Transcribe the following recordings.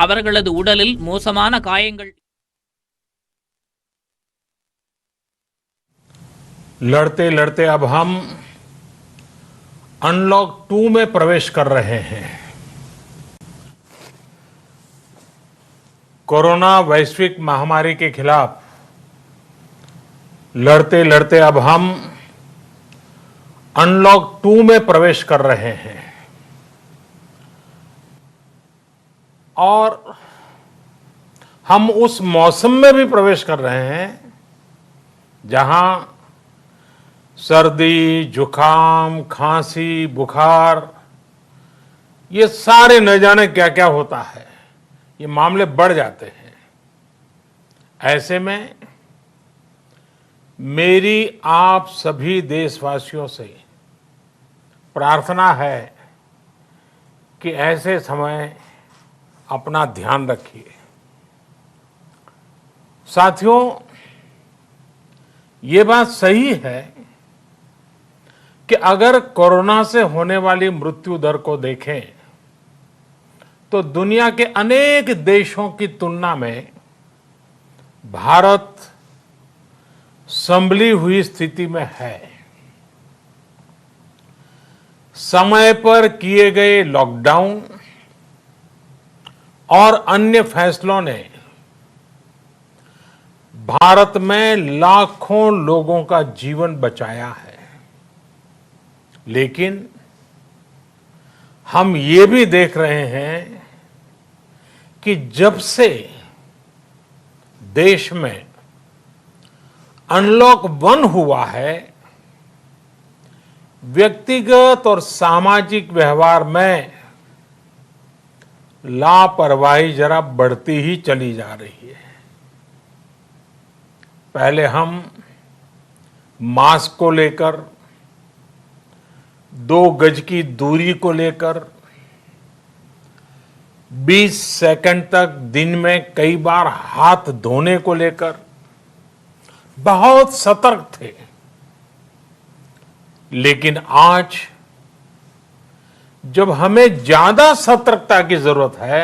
அவர்களது உடலில் மோசமான காயங்கள். लड़ते लड़ते अब हम अनलॉक 2 में प्रवेश कर रहे हैं। कोरोना वैश्विक महामारी के खिलाफ लड़ते लड़ते अब हम अनलॉक 2 में प्रवेश कर रहे हैं और हम उस मौसम में भी प्रवेश कर रहे हैं जहां सर्दी, जुकाम, खांसी, बुखार, ये सारे न जाने क्या क्या होता है, ये मामले बढ़ जाते हैं। ऐसे में मेरी आप सभी देशवासियों से प्रार्थना है कि ऐसे समय अपना ध्यान रखिए। साथियों, ये बात सही है कि अगर कोरोना से होने वाली मृत्यु दर को देखें तो दुनिया के अनेक देशों की तुलना में भारत संभली हुई स्थिति में है। समय पर किए गए लॉकडाउन और अन्य फैसलों ने भारत में लाखों लोगों का जीवन बचाया है, लेकिन हम ये भी देख रहे हैं कि जब से देश में अनलॉक 1 हुआ है, व्यक्तिगत और सामाजिक व्यवहार में लापरवाही जरा बढ़ती ही चली जा रही है। पहले हम मास्क को लेकर, 2 गज की दूरी को लेकर 20 सेकंड तक दिन में कई बार हाथ धोने को लेकर बहुत सतर्क थे, लेकिन आज जब हमें ज्यादा सतर्कता की जरूरत है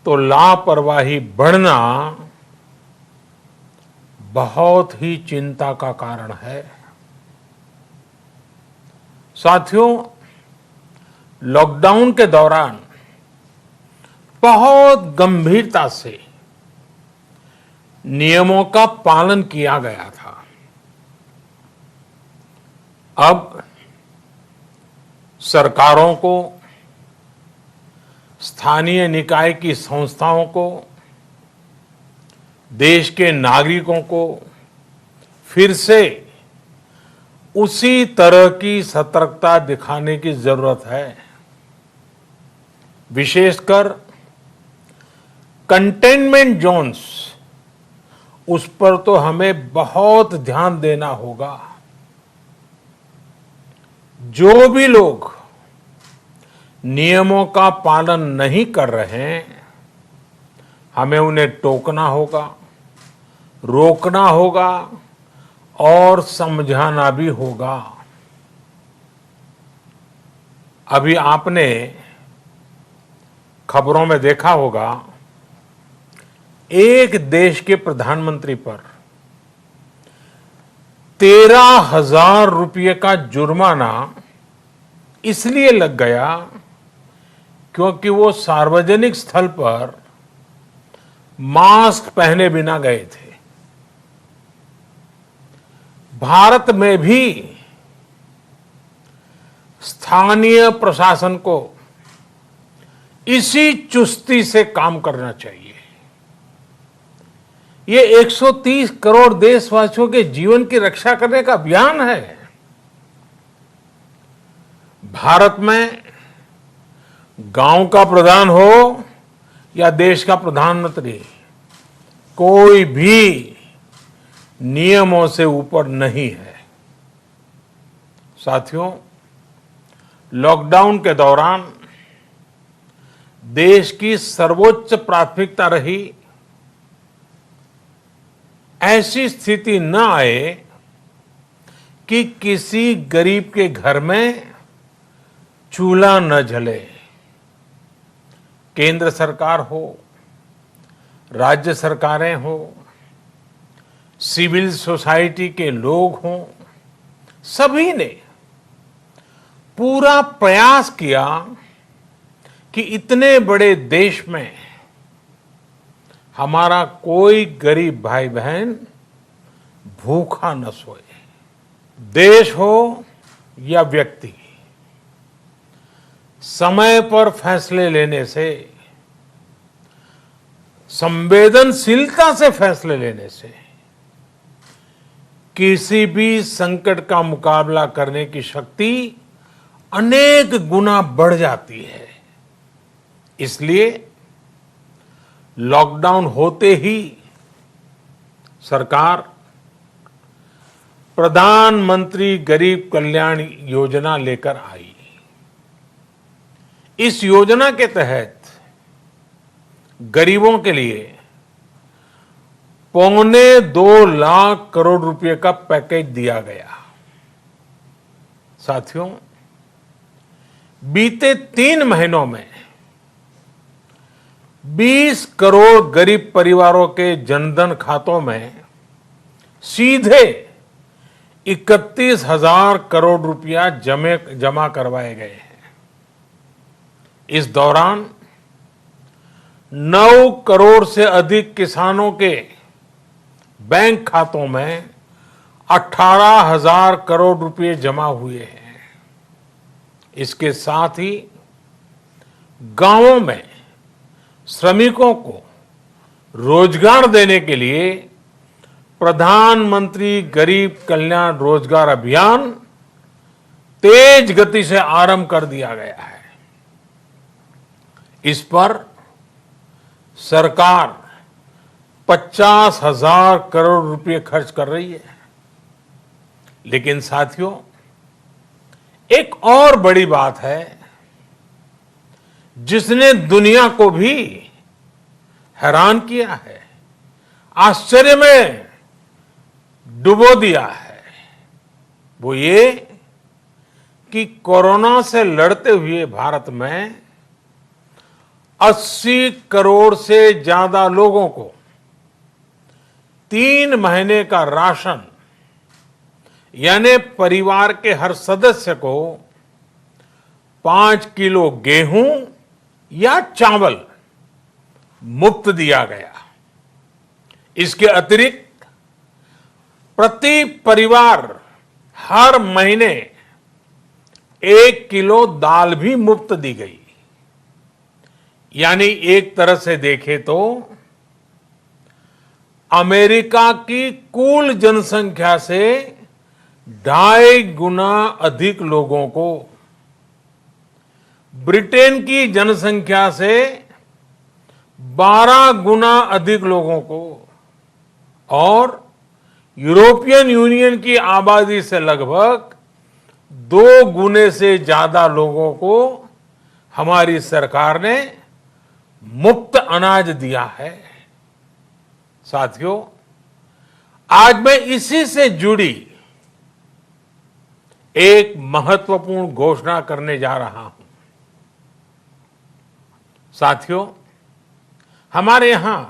तो लापरवाही बढ़ना बहुत ही चिंता का कारण है। साथियों, लॉकडाउन के दौरान बहुत गंभीरता से नियमों का पालन किया गया था। अब सरकारों को, स्थानीय निकाय की संस्थाओं को, देश के नागरिकों को फिर से उसी तरह की सतर्कता दिखाने की जरूरत है। विशेषकर कंटेनमेंट जोन्स, उस पर तो हमें बहुत ध्यान देना होगा। जो भी लोग नियमों का पालन नहीं कर रहे हैं, हमें उन्हें टोकना होगा, रोकना होगा और समझाना भी होगा। अभी आपने खबरों में देखा होगा, एक देश के प्रधानमंत्री पर 13,000 रुपये का जुर्माना इसलिए लग गया क्योंकि वो सार्वजनिक स्थल पर मास्क पहने बिना गए थे। भारत में भी स्थानीय प्रशासन को इसी चुस्ती से काम करना चाहिए। ये 130 करोड़ देशवासियों के जीवन की रक्षा करने का अभियान है। भारत में गांव का प्रधान हो या देश का प्रधानमंत्री, कोई भी नियमों से ऊपर नहीं है। साथियों, लॉकडाउन के दौरान देश की सर्वोच्च प्राथमिकता रही ऐसी स्थिति न आए कि किसी गरीब के घर में चूल्हा न जले। केंद्र सरकार हो, राज्य सरकारें हो, सिविल सोसाइटी के लोग हों, सभी ने पूरा प्रयास किया कि इतने बड़े देश में हमारा कोई गरीब भाई बहन भूखा न सोए। देश हो या व्यक्ति, समय पर फैसले लेने से, संवेदनशीलता से फैसले लेने से किसी भी संकट का मुकाबला करने की शक्ति अनेक गुना बढ़ जाती है। इसलिए लॉकडाउन होते ही सरकार प्रधानमंत्री गरीब कल्याण योजना लेकर आई। इस योजना के तहत गरीबों के लिए 2.25 लाख करोड़ रुपए का पैकेज दिया गया। साथियों, बीते 3 महीनों में 20 करोड़ गरीब परिवारों के जनधन खातों में सीधे 31,000 करोड़ रुपया जमा करवाए गए हैं। इस दौरान 9 करोड़ से अधिक किसानों के बैंक खातों में 18,000 करोड़ रुपए जमा हुए हैं। इसके साथ ही गांवों में श्रमिकों को रोजगार देने के लिए प्रधानमंत्री गरीब कल्याण रोजगार अभियान तेज गति से आरंभ कर दिया गया है। इस पर सरकार 50,000 करोड़ रुपए खर्च कर रही है। लेकिन साथियों, एक और बड़ी बात है जिसने दुनिया को भी हैरान किया है, आश्चर्य में डुबो दिया है। वो ये कि कोरोना से लड़ते हुए भारत में 80 करोड़ से ज्यादा लोगों को 3 महीने का राशन, यानी परिवार के हर सदस्य को 5 किलो गेहूं या चावल मुफ्त दिया गया। इसके अतिरिक्त प्रति परिवार हर महीने 1 किलो दाल भी मुफ्त दी गई। यानी एक तरह से देखें तो अमेरिका की कुल जनसंख्या से 2.5 गुना अधिक लोगों को, ब्रिटेन की जनसंख्या से 12 गुना अधिक लोगों को और यूरोपियन यूनियन की आबादी से लगभग 2 गुने से ज्यादा लोगों को हमारी सरकार ने मुफ्त अनाज दिया है। साथियों, आज मैं इसी से जुड़ी एक महत्वपूर्ण घोषणा करने जा रहा हूं। साथियों, हमारे यहां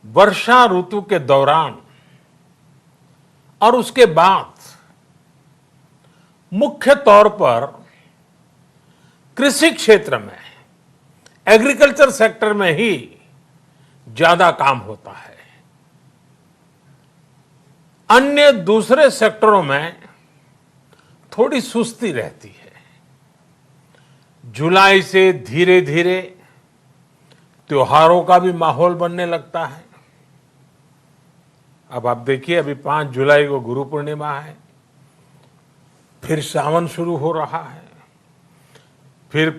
वर्षा ऋतु के दौरान और उसके बाद मुख्य तौर पर कृषि क्षेत्र में, एग्रीकल्चर सेक्टर में ही ज्यादा काम होता है। अन्य दूसरे सेक्टरों में थोड़ी सुस्ती रहती है। जुलाई से धीरे धीरे त्योहारों का भी माहौल बनने लगता है। अब आप देखिए, अभी 5 जुलाई को गुरु पूर्णिमा है, फिर सावन शुरू हो रहा है, फिर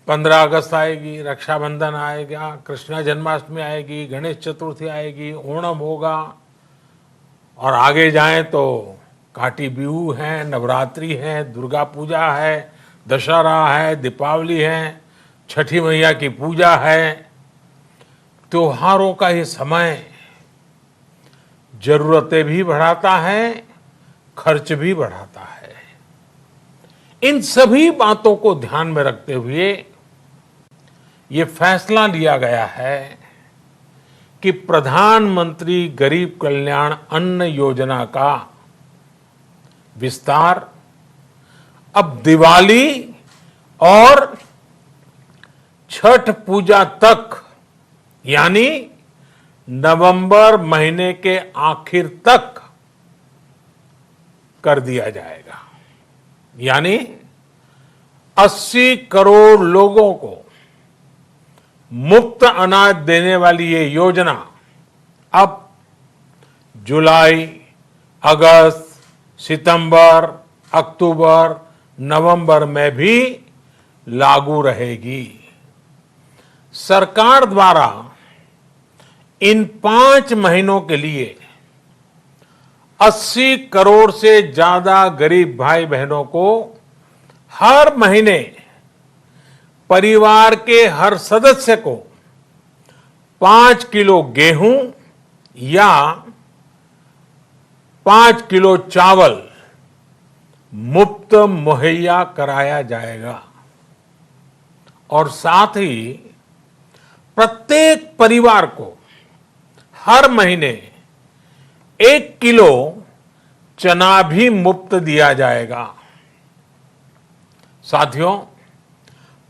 15 अगस्त आएगी, रक्षाबंधन आएगा, कृष्ण जन्माष्टमी आएगी, गणेश चतुर्थी आएगी, ओणम होगा और आगे जाएं तो काटी बिहू है, नवरात्रि है, दुर्गा पूजा है, दशहरा है, दीपावली है, छठी मैया की पूजा है। त्योहारों का ये समय जरूरतें भी बढ़ाता है, खर्च भी बढ़ाता है। इन सभी बातों को ध्यान में रखते हुए ये फैसला लिया गया है कि प्रधानमंत्री गरीब कल्याण अन्न योजना का विस्तार अब दिवाली और छठ पूजा तक यानी नवंबर महीने के आखिर तक कर दिया जाएगा। यानी 80 करोड़ लोगों को मुफ्त अनाज देने वाली ये योजना अब जुलाई, अगस्त, सितंबर, अक्टूबर, नवंबर में भी लागू रहेगी। सरकार द्वारा इन 5 महीनों के लिए 80 करोड़ से ज्यादा गरीब भाई बहनों को हर महीने परिवार के हर सदस्य को 5 किलो गेहूं या 5 किलो चावल मुफ्त मुहैया कराया जाएगा और साथ ही प्रत्येक परिवार को हर महीने 1 किलो चना भी मुफ्त दिया जाएगा। साथियों,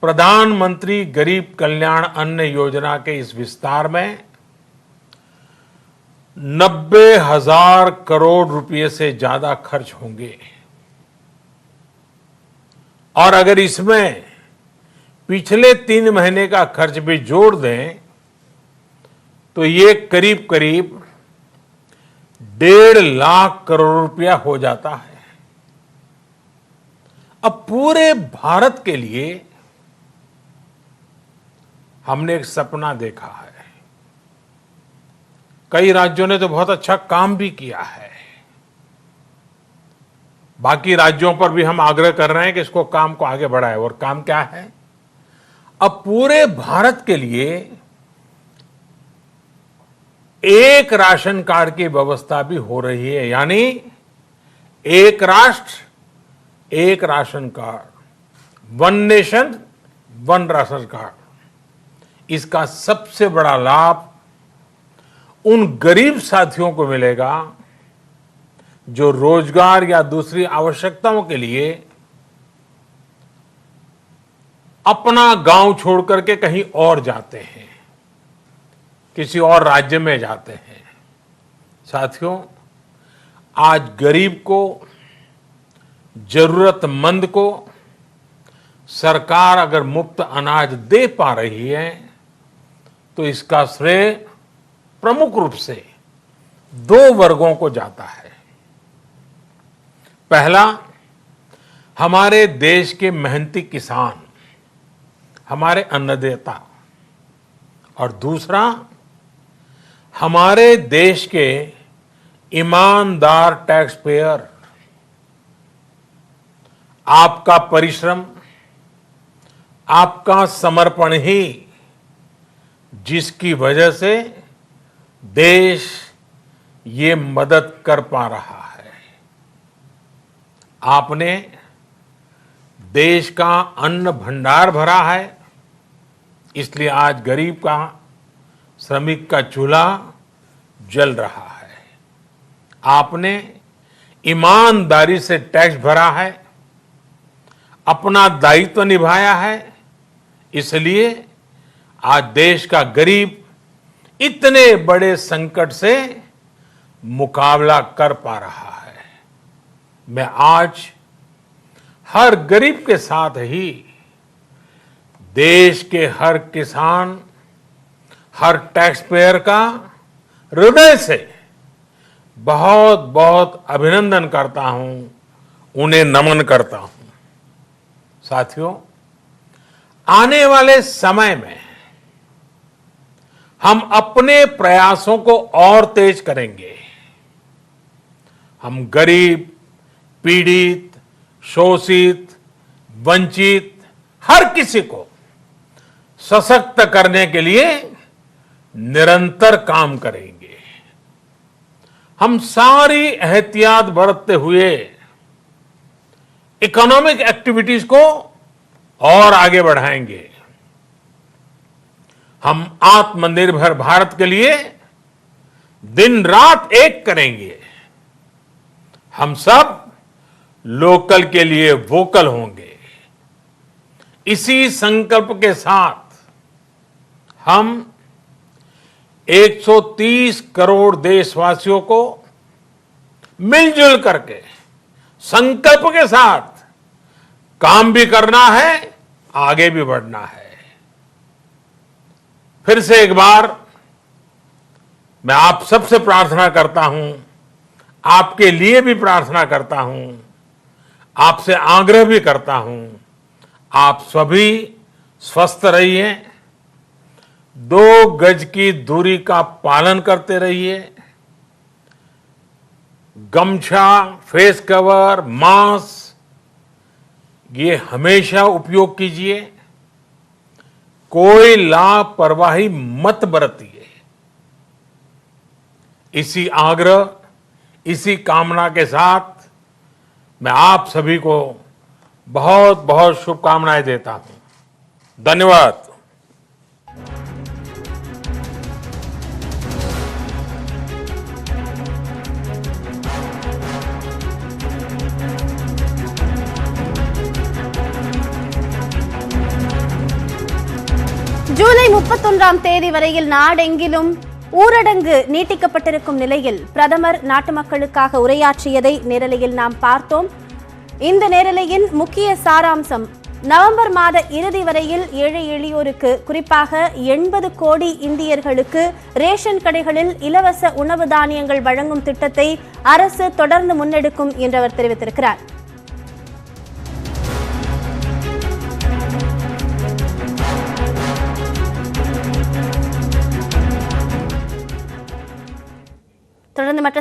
प्रधानमंत्री गरीब कल्याण अन्न योजना के इस विस्तार में 90,000 करोड़ रुपए से ज्यादा खर्च होंगे और अगर इसमें पिछले 3 महीने का खर्च भी जोड़ दें तो ये करीब करीब 1.5 लाख करोड़ रुपया हो जाता है। अब पूरे भारत के लिए हमने एक सपना देखा है। कई राज्यों ने तो बहुत अच्छा काम भी किया है। बाकी राज्यों पर भी हम आग्रह कर रहे हैं कि इसको काम को आगे बढ़ाएं। और काम क्या है? अब पूरे भारत के लिए एक राशन कार्ड की व्यवस्था भी हो रही है, यानी एक राष्ट्र एक ration card, one nation one ration card. इसका सबसे बड़ा लाभ उन गरीब साथियों को मिलेगा जो रोजगार या दूसरी आवश्यकताओं के लिए अपना गांव छोड़ करके कहीं और जाते हैं, किसी और राज्य में जाते हैं। साथियों, आज गरीब को, जरूरतमंद को सरकार अगर मुफ्त अनाज दे पा रही है तो इसका श्रेय प्रमुख रूप से 2 वर्गों को जाता है। पहला, हमारे देश के मेहनती किसान, हमारे अन्नदाता, और दूसरा हमारे देश के ईमानदार टैक्स पेयर। आपका परिश्रम, आपका समर्पण ही जिसकी वजह से देश ये मदद कर पा रहा है। आपने देश का अन्न भंडार भरा है, इसलिए आज गरीब का, श्रमिक का चूल्हा जल रहा है। आपने ईमानदारी से टैक्स भरा है, अपना दायित्व निभाया है, इसलिए आज देश का गरीब इतने बड़े संकट से मुकाबला कर पा रहा है। मैं आज हर गरीब के साथ ही देश के हर किसान, हर टैक्स पेयर का हृदय से बहुत बहुत अभिनंदन करता हूं, उन्हें नमन करता हूं। साथियों, आने वाले समय में हम अपने प्रयासों को और तेज करेंगे। हम गरीब, पीड़ित, शोषित, वंचित हर किसी को सशक्त करने के लिए निरंतर काम करेंगे। हम सारी एहतियात बरतते हुए इकोनॉमिक एक्टिविटीज को और आगे बढ़ाएंगे। हम आत्मनिर्भर भारत के लिए दिन रात एक करेंगे। हम सब लोकल के लिए वोकल होंगे। इसी संकल्प के साथ हम 130 करोड़ देशवासियों को मिलजुल करके संकल्प के साथ काम भी करना है, आगे भी बढ़ना है। फिर से एक बार मैं आप सबसे प्रार्थना करता हूं, आपके लिए भी प्रार्थना करता हूं, आपसे आग्रह भी करता हूं, आप सभी स्वस्थ रहिए, 2 गज की दूरी का पालन करते रहिए, गमछा, फेस कवर, मास्क ये हमेशा उपयोग कीजिए। कोई लापरवाही मत बरतिए। इसी आग्रह, इसी कामना के साथ मैं आप सभी को बहुत बहुत शुभकामनाएं देता हूं। धन्यवाद। ஜூலை 31ஆம் தேதி வரையில் நாடெங்கிலும் ஊரடங்கு நீட்டிக்கப்பட்டிருக்கும் நிலையில் பிரதமர் நாட்டு மக்களுக்காக உரையாற்றியதை நேரலையில் நாம் பார்த்தோம். இந்த நேரலையின் முக்கிய சாராம்சம், நவம்பர் மாத இறுதி வரையில் ஏழை எளியோருக்கு, குறிப்பாக 80 கோடி இந்தியர்களுக்கு ரேஷன் கடைகளில் இலவச உணவு தானியங்கள் வழங்கும் திட்டத்தை அரசு தொடர்ந்து முன்னெடுக்கும் என்று அவர் தெரிவித்திருக்கிறார். தொடர்ந்து மற்ற